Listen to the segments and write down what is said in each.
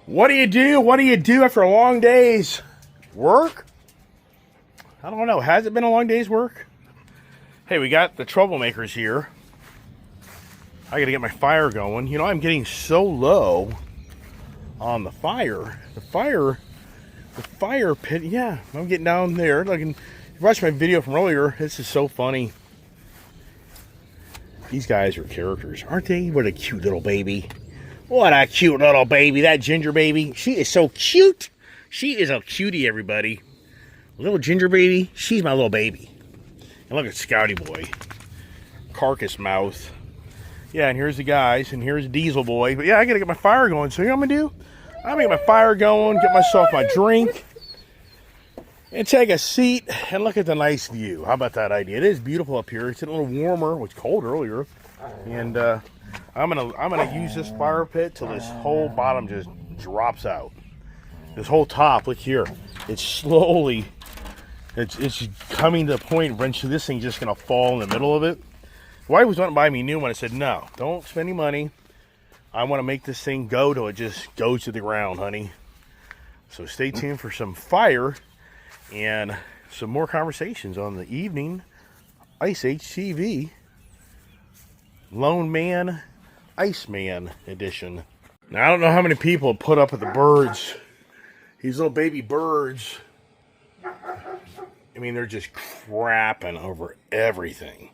What do you do? What do you do after a long day's work? I don't know. Has it been a long day's work? Hey, we got the troublemakers here. I gotta get my fire going. You know, I'm getting so low on the fire. The fire pit. Yeah, I'm getting down there. Like, you watched my video from earlier. This is so funny. These guys are characters, aren't they? What a cute little baby. What a cute little baby. That ginger baby. She is so cute. She is a cutie, everybody. Little ginger baby. She's my little baby. And look at Scouty Boy. Carcass mouth. Yeah, and here's the guys. And here's Diesel Boy. But yeah, I got to get my fire going. So you know what I'm going to do? I'm going to get my fire going. Get myself my drink. And take a seat. And look at the nice view. How about that idea? It is beautiful up here. It's a little warmer. It was cold earlier. And, I'm gonna use this fire pit till this whole bottom just drops out. This whole top, look here, it's slowly, it's coming to the point eventually this thing's just gonna fall in the middle of it. Wife was wanting to buy me a new one. I said, no, don't spend any money. I want to make this thing go till it just goes to the ground, honey. So stay tuned for some fire and some more conversations on the evening Ice HTV. Loneman, Iceman edition. Now, I don't know how many people put up with the birds. These little baby birds. I mean, they're just crapping over everything.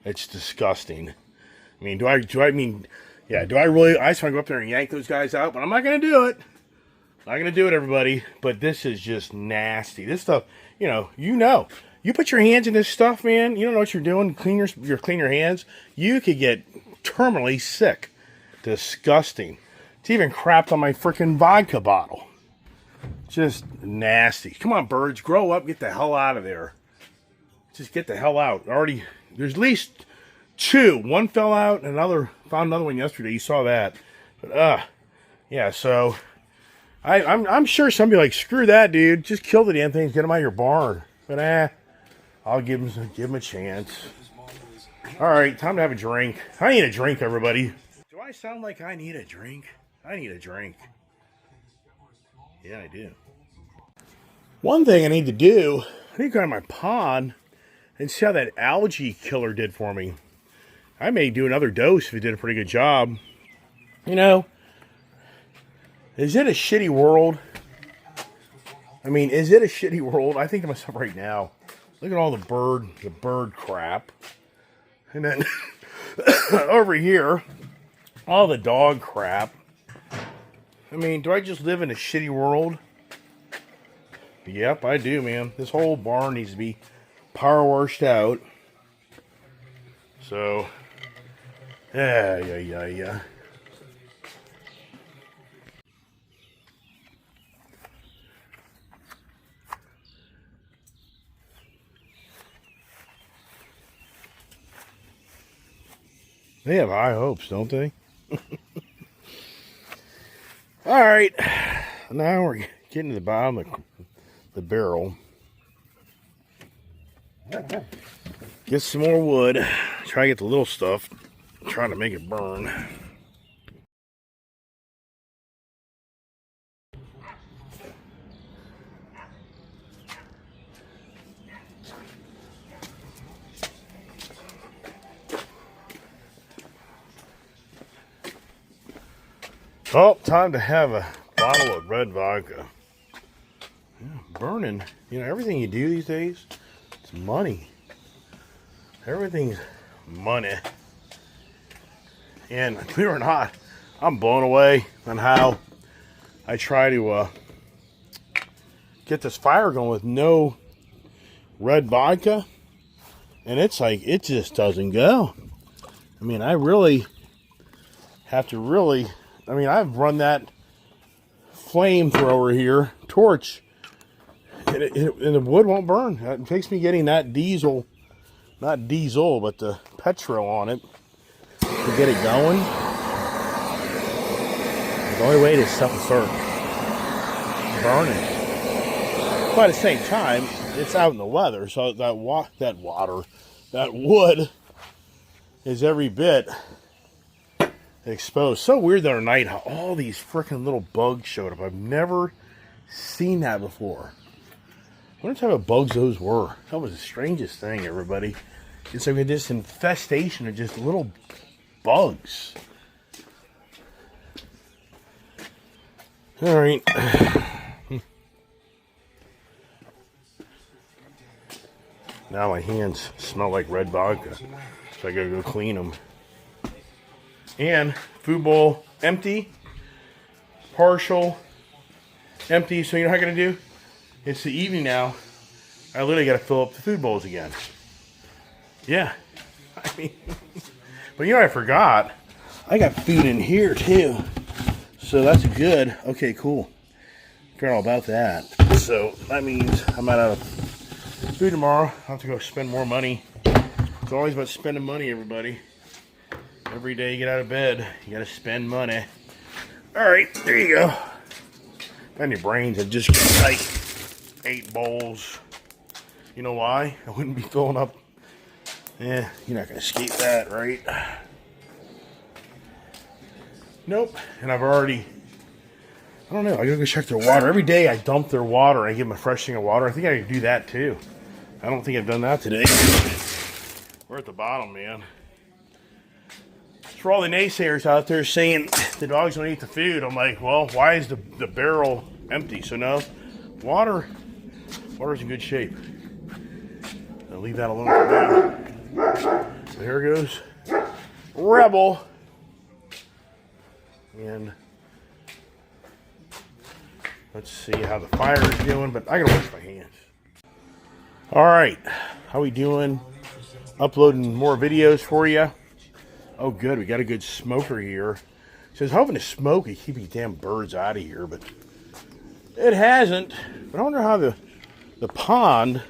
It's disgusting. I mean, do I really, I just want to go up there and yank those guys out, but I'm not going to do it. Not going to do it, everybody. But this is just nasty. This stuff, you know. You put your hands in this stuff, man. You don't know what you're doing. Clean your hands. You could get terminally sick. Disgusting. It's even crapped on my freaking vodka bottle. Just nasty. Come on, birds. Grow up. Get the hell out of there. Just get the hell out. Already, there's at least two. One fell out, and found another one yesterday. You saw that. But, yeah, so I'm sure somebody like, screw that, dude. Just kill the damn things. Get them out of your barn. But, I'll give him a chance. All right, time to have a drink. I need a drink, everybody. Do I sound like I need a drink? I need a drink. Yeah, I do. One thing I need to do, I need to go to my pond and see how that algae killer did for me. I may do another dose if it did a pretty good job. You know, is it a shitty world? I mean, is it a shitty world? I think to myself right now, look at all the bird crap. And then over here, all the dog crap. I mean, do I just live in a shitty world? Yep, I do, man. This whole barn needs to be power washed out. So, yeah. They have high hopes, don't they? All right, now we're getting to the bottom of the barrel. Get some more wood. Try to get the little stuff. Trying to make it burn. Oh, time to have a bottle of red vodka. Yeah, burning. You know, everything you do these days, it's money. Everything's money. And believe it or not, I'm blown away on how I try to get this fire going with no red vodka. And it's like, it just doesn't go. I mean, I really have to I've run that flamethrower here, torch, and the wood won't burn. It takes me getting that diesel, not diesel, but the petrol on it to get it going. The only way to start burning. But at the same time, it's out in the weather, so that wood is every bit exposed. So weird the other night how all these freaking little bugs showed up. I've never seen that before. I wonder what type of bugs those were. That was the strangest thing, everybody. It's like this infestation of just little bugs. All right. Now my hands smell like red vodka, so I gotta go clean them. And food bowl empty, partial, empty. So you know how I'm gonna do? It's the evening now. I literally gotta fill up the food bowls again. Yeah, I mean, but you know what I forgot? I got food in here too, so that's good. Okay, cool. Forgot all about that. So that means I'm out of food tomorrow. I'll have to go spend more money. It's always about spending money, everybody. Every day you get out of bed, you gotta spend money. All right, there you go. And your brains have just got like 8 bowls. You know why? I wouldn't be filling up. Yeah, you're not gonna escape that, right? Nope. And I've already, I don't know, I gotta go check their water. Every day I dump their water and I give them a fresh thing of water. I think I could do that too. I don't think I've done that today. We're at the bottom, man. For all the naysayers out there saying the dogs don't eat the food, I'm like, well, why is the barrel empty? So no, water's in good shape. I'll leave that alone for now. So here goes Rebel. And let's see how the fire is doing, but I gotta wash my hands. All right, how we doing? Uploading more videos for you. Oh, good. We got a good smoker here. So I was hoping to smoke and keep these damn birds out of here, but it hasn't. But I wonder how the pond.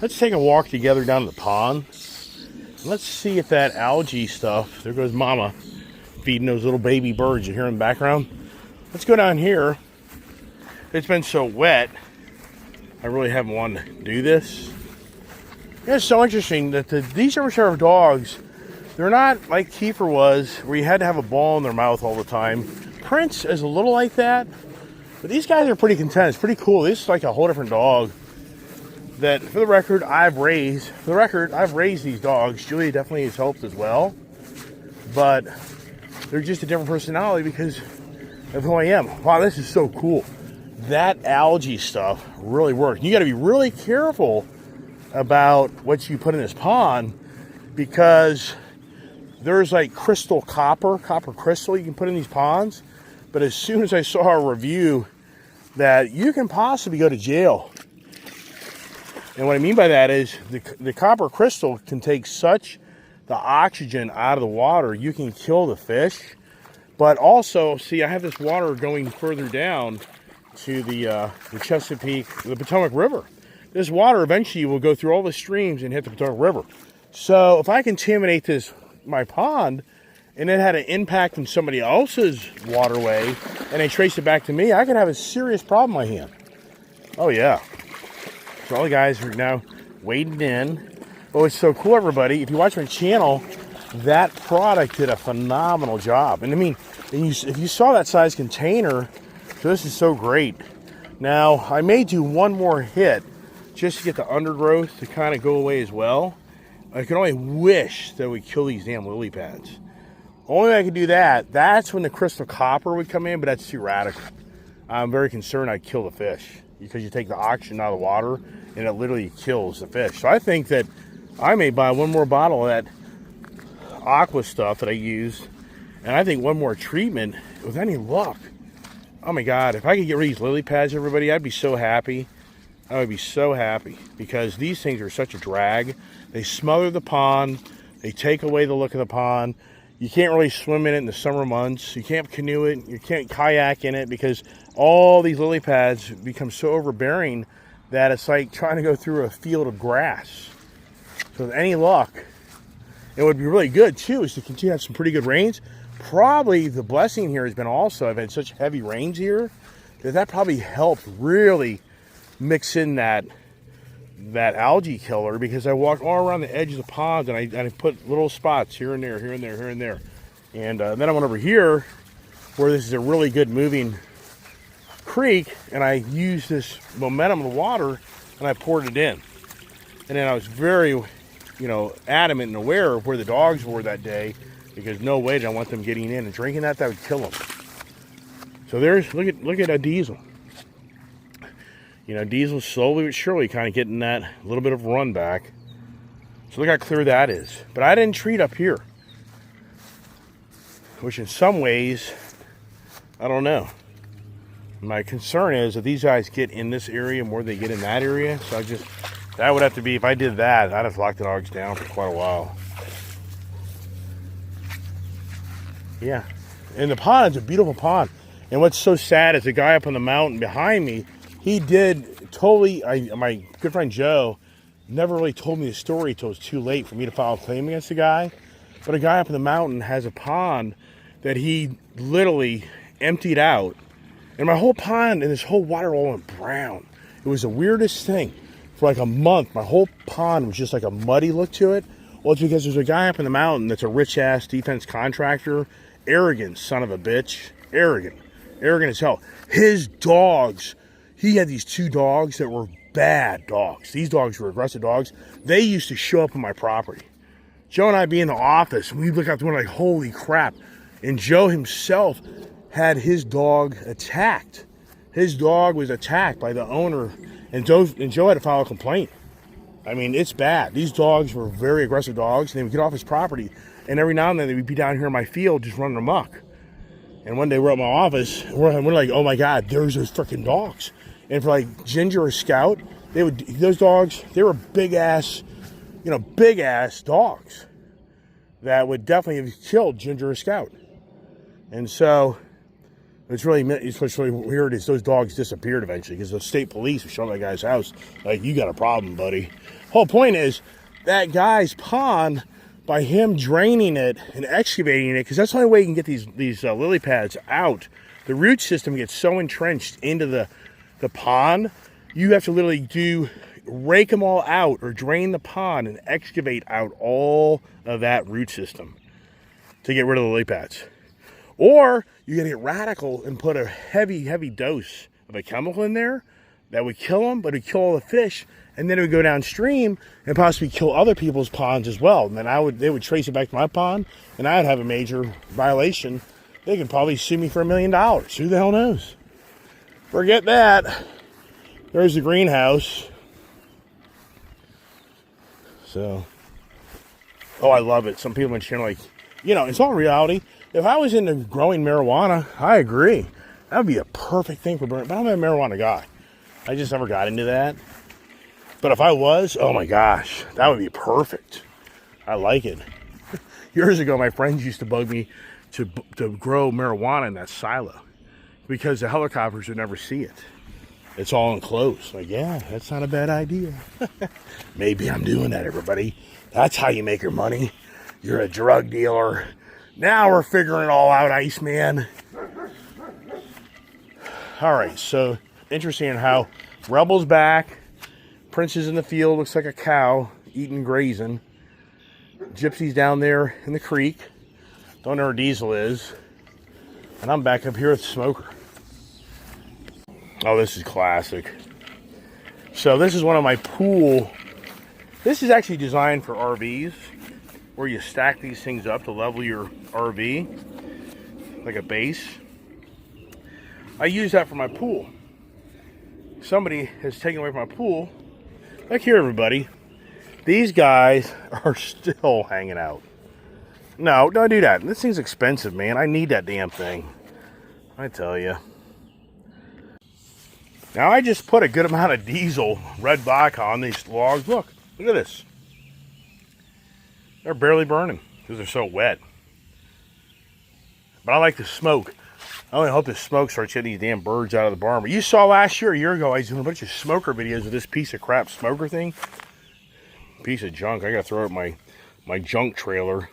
Let's take a walk together down to the pond. Let's see if that algae stuff. There goes Mama feeding those little baby birds. You hear in the background? Let's go down here. It's been so wet. I really haven't wanted to do this. It's so interesting that these German Shepherd dogs, they're not like Kiefer was, where you had to have a ball in their mouth all the time. Prince is a little like that, but these guys are pretty content. It's pretty cool. This is like a whole different dog that, for the record, I've raised. For the record, I've raised these dogs. Julia definitely has helped as well, but they're just a different personality because of who I am. Wow, this is so cool. That algae stuff really worked. You got to be really careful about what you put in this pond because there's like crystal copper crystal you can put in these ponds. But as soon as I saw a review that you can possibly go to jail. And what I mean by that is the copper crystal can take such the oxygen out of the water, you can kill the fish. But also, see, I have this water going further down to the Chesapeake, the Potomac River. This water eventually will go through all the streams and hit the Potomac River. So if I contaminate my pond, and it had an impact on somebody else's waterway, and they trace it back to me, I could have a serious problem on my hand. Oh yeah. So all the guys are now wading in. Oh, it's so cool, everybody. If you watch my channel, that product did a phenomenal job. And I mean, if you saw that size container, so this is so great. Now, I may do one more hit just to get the undergrowth to kind of go away as well. I can only wish that we kill these damn lily pads. Only way I could do that, that's when the crystal copper would come in, but that's too radical. I'm very concerned I'd kill the fish because you take the oxygen out of the water and it literally kills the fish. So I think that I may buy one more bottle of that aqua stuff that I use, and I think one more treatment with any luck. Oh my God, if I could get rid of these lily pads, everybody, I'd be so happy. I would be so happy because these things are such a drag. They smother the pond. They take away the look of the pond. You can't really swim in it in the summer months. You can't canoe it. You can't kayak in it because all these lily pads become so overbearing that it's like trying to go through a field of grass. So with any luck, it would be really good too is to continue to have some pretty good rains. Probably the blessing here has been also I've had such heavy rains here that probably helped really mix in that algae killer because I walked all around the edge of the ponds and I put little spots here and there, here and there, here and there. And then I went over here where this is a really good moving creek, and I used this momentum of the water and I poured it in. And then I was very, adamant and aware of where the dogs were that day, because no way did I want them getting in and drinking that. That would kill them. So look at a Diesel. Diesel slowly but surely kind of getting that little bit of run back. So look how clear that is. But I didn't treat up here, which in some ways, I don't know. My concern is that these guys get in this area more than they get in that area. So that would have to be, if I did that, I'd have to lock the dogs down for quite a while. Yeah. And the pond is a beautiful pond. And what's so sad is the guy up on the mountain behind me, he did totally, my good friend Joe never really told me the story until it was too late for me to file a claim against the guy. But a guy up in the mountain has a pond that he literally emptied out. And my whole pond and this whole water all went brown. It was the weirdest thing. For like a month, my whole pond was just like a muddy look to it. Well, it's because there's a guy up in the mountain that's a rich-ass defense contractor. Arrogant son of a bitch. Arrogant as hell. His dogs, he had these 2 dogs that were bad dogs. These dogs were aggressive dogs. They used to show up on my property. Joe and I be in the office, and we look out the window like, holy crap. And Joe himself had his dog attacked. His dog was attacked by the owner, and Joe had to file a complaint. I mean, it's bad. These dogs were very aggressive dogs, and they would get off his property, and every now and then they would be down here in my field just running amok. And one day we're at my office, and we're like, oh my God, there's those freaking dogs. And for like Ginger or Scout, those dogs, they were big ass dogs that would definitely have killed Ginger or Scout. And so what's really weird is those dogs disappeared eventually, because the state police were showing that guy's house like, you got a problem, buddy. Whole point is that guy's pond, by him draining it and excavating it, because that's the only way you can get these lily pads out. The root system gets so entrenched into the pond, you have to literally rake them all out or drain the pond and excavate out all of that root system to get rid of the lily pads. Or you gotta get radical and put a heavy, heavy dose of a chemical in there that would kill them, but it would kill all the fish, and then it would go downstream and possibly kill other people's ponds as well. And then they would trace it back to my pond, and I'd have a major violation. They could probably sue me for $1 million. Who the hell knows? Forget that. There's the greenhouse. So, I love it. Some people in the channel it's all reality. If I was into growing marijuana, I agree. That would be a perfect thing for burning. But I'm not a marijuana guy. I just never got into that. But if I was, oh my gosh, that would be perfect. I like it. Years ago, my friends used to bug me to grow marijuana in that silo, because the helicopters would never see it. It's all enclosed. Like, yeah, that's not a bad idea. Maybe I'm doing that, everybody. That's how you make your money. You're a drug dealer. Now we're figuring it all out, Iceman. All right, so interesting how Rebel's back. Prince is in the field, looks like a cow, eating, grazing. Gypsy's down there in the creek. Don't know where Diesel is. And I'm back up here with Smoker. Oh, this is classic. So this is one of my pool. This is actually designed for RVs, where you stack these things up to level your RV, like a base. I use that for my pool. Somebody has taken away from my pool. Look here, everybody. These guys are still hanging out. No, don't do that. This thing's expensive, man. I need that damn thing. I tell you. Now, I just put a good amount of diesel red vodka on these logs. Look at this. They're barely burning because they're so wet. But I like the smoke. I only hope the smoke starts getting these damn birds out of the barn. But you saw last year, a year ago, I was doing a bunch of smoker videos with this piece of crap smoker thing. Piece of junk. I got to throw it in my junk trailer.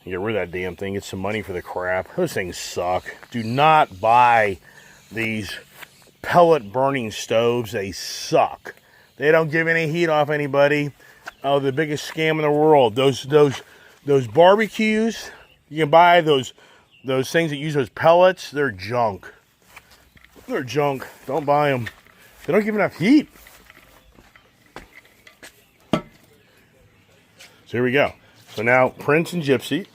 Get rid of that damn thing. Get some money for the crap. Those things suck. Do not buy these pellet burning stoves. They suck. They don't give any heat off anybody. Oh, the biggest scam in the world. Those barbecues, You can buy those things that use those pellets. They're junk. They're junk. Don't buy them. They don't give enough heat. So here we go. So now Prince and Gypsy.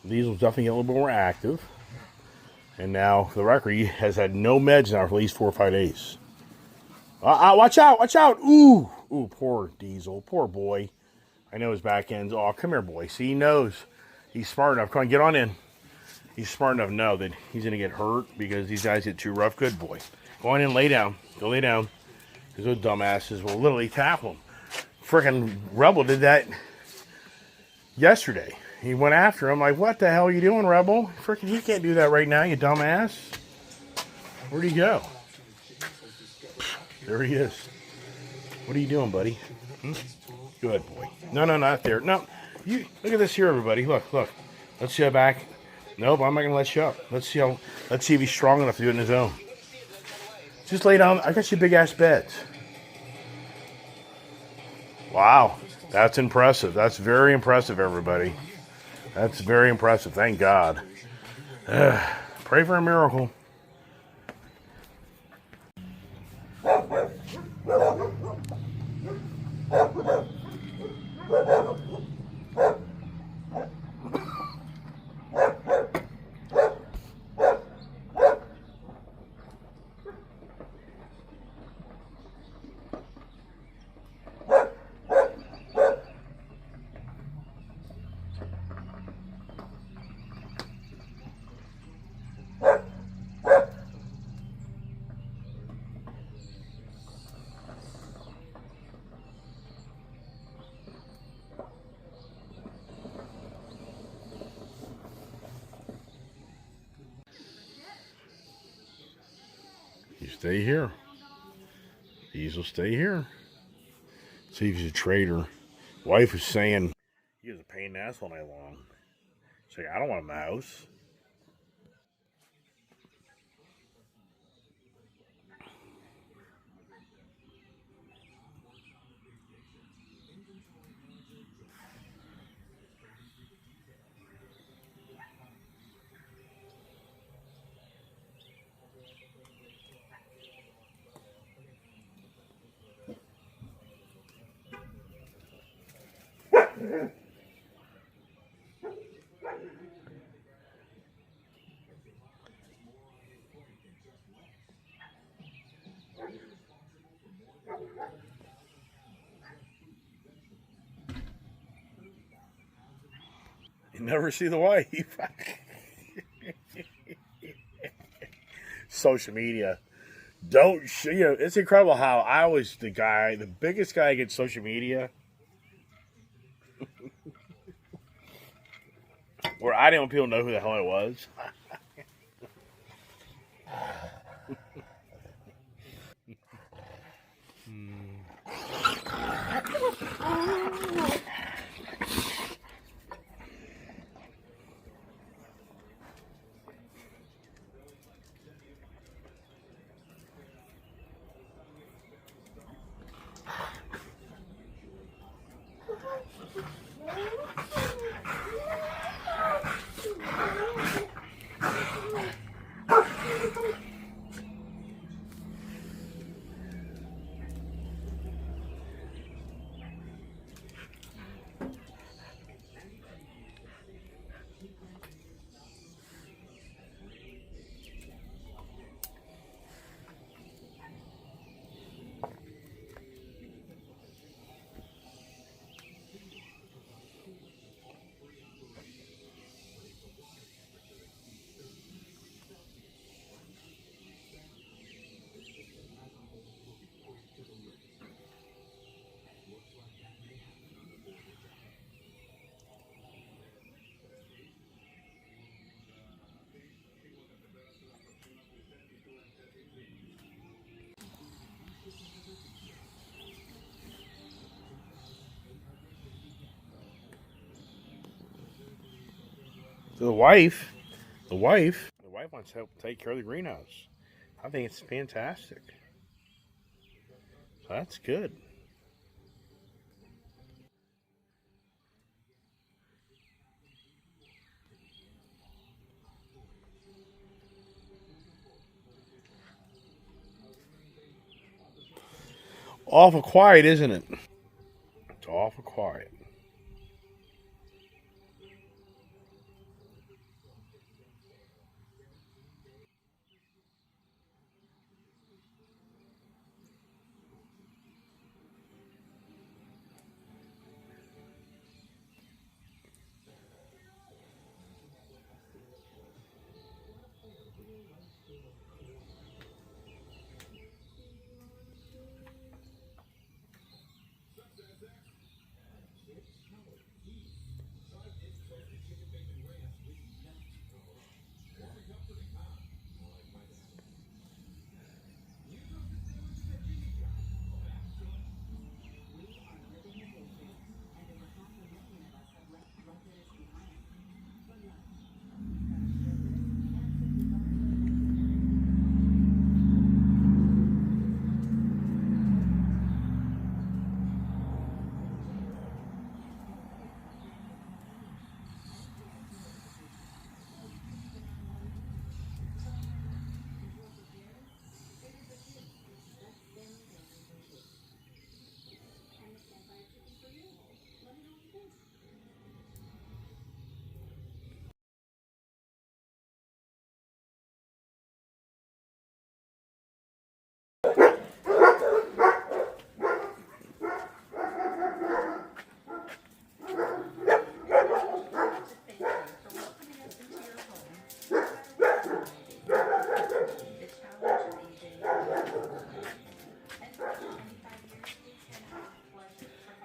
These will definitely get a little bit more active. And now the record has had no meds now for at least 4 or 5 days. Watch out! Watch out! Ooh! Ooh, poor Diesel. Poor boy. I know his back end's. Oh, come here, boy. See, he knows. He's smart enough. Come on, get on in. He's smart enough to know that he's going to get hurt because these guys get too rough. Good boy. Go on in, lay down. Go lay down. Because those dumbasses will literally tackle him. Frickin' Rebel did that yesterday. He went after him like, what the hell are you doing, Rebel? Frickin' you can't do that right now, you dumbass. Where'd he go? There he is. What are you doing, buddy? Good boy. No, not there. No. You look at this here, everybody. Look. Let's see how back. Nope, I'm not gonna let you up. Let's see if he's strong enough to do it on his own. Just lay down. I got you big ass beds. Wow. That's impressive. That's very impressive, everybody. That's very impressive. Thank God. Pray for a miracle. You stay here. These will stay here. See if he's a traitor. Wife is saying he was a pain in the ass all night long. She's like, I don't want a mouse. You never see the wife. Social media. Don't, it's incredible how I was the biggest guy against social media. Where I didn't want people to know who the hell I was. So the wife wants to help take care of the greenhouse. I think it's fantastic. So that's good. awful quiet, isn't it? It's awful quiet.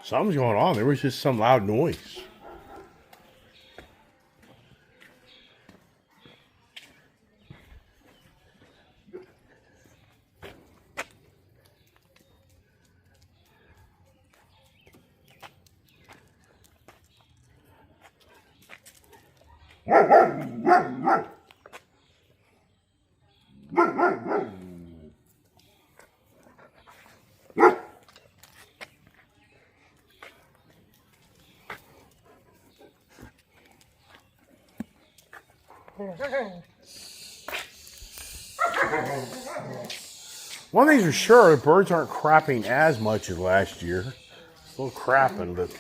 Something's going on. There was just some loud noise. One thing's for sure, the birds aren't crapping as much as last year. Still crapping, but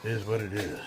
it is what it is.